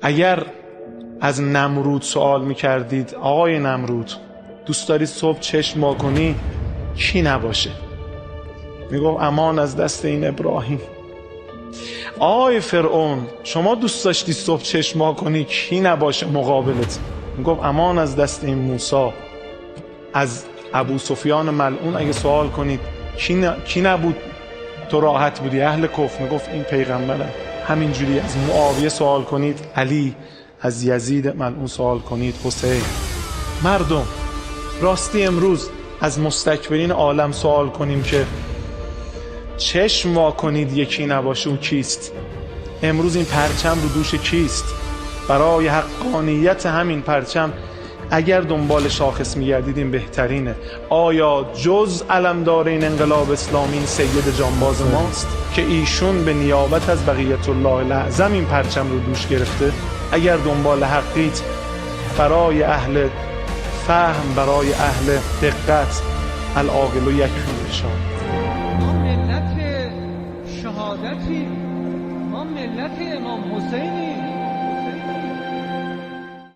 اگر از نمرود سوال میکردید آقای نمرود دوست داری صبح چشم وا کنی کی نباشه؟ میگفت امان از دست این ابراهیم. آقای فرعون شما دوست داشتی صبح چشم وا کنی کی نباشه مقابلت؟ میگفت امان از دست این موسی. از ابو سفیان ملعون اگه سوال کنید کی نبود تو راحت بودی؟ اهل کفر. میگفت این پیغمبره. همینجوری از معاویه سوال کنید علی، از یزید ملعون سوال کنید حسین. مردم راستی امروز از مستکبرین عالم سوال کنیم که چشم وا کنید یکی نباشه او کیست؟ امروز این پرچم رو دوش کیست؟ برای حقانیت همین پرچم اگر دنبال شاخص میگردید این بهترینه. آیا جز علمدار این انقلاب اسلامی سید جانباز ماست که ایشون به نیابت از بقیت الله الاعظم این پرچم رو دوش گرفته؟ اگر دنبال حقیت برای اهل فهم، برای اهل دقت، العاقل یکفی بشان. ما ملت شهادتی، ما ملت امام حسینی.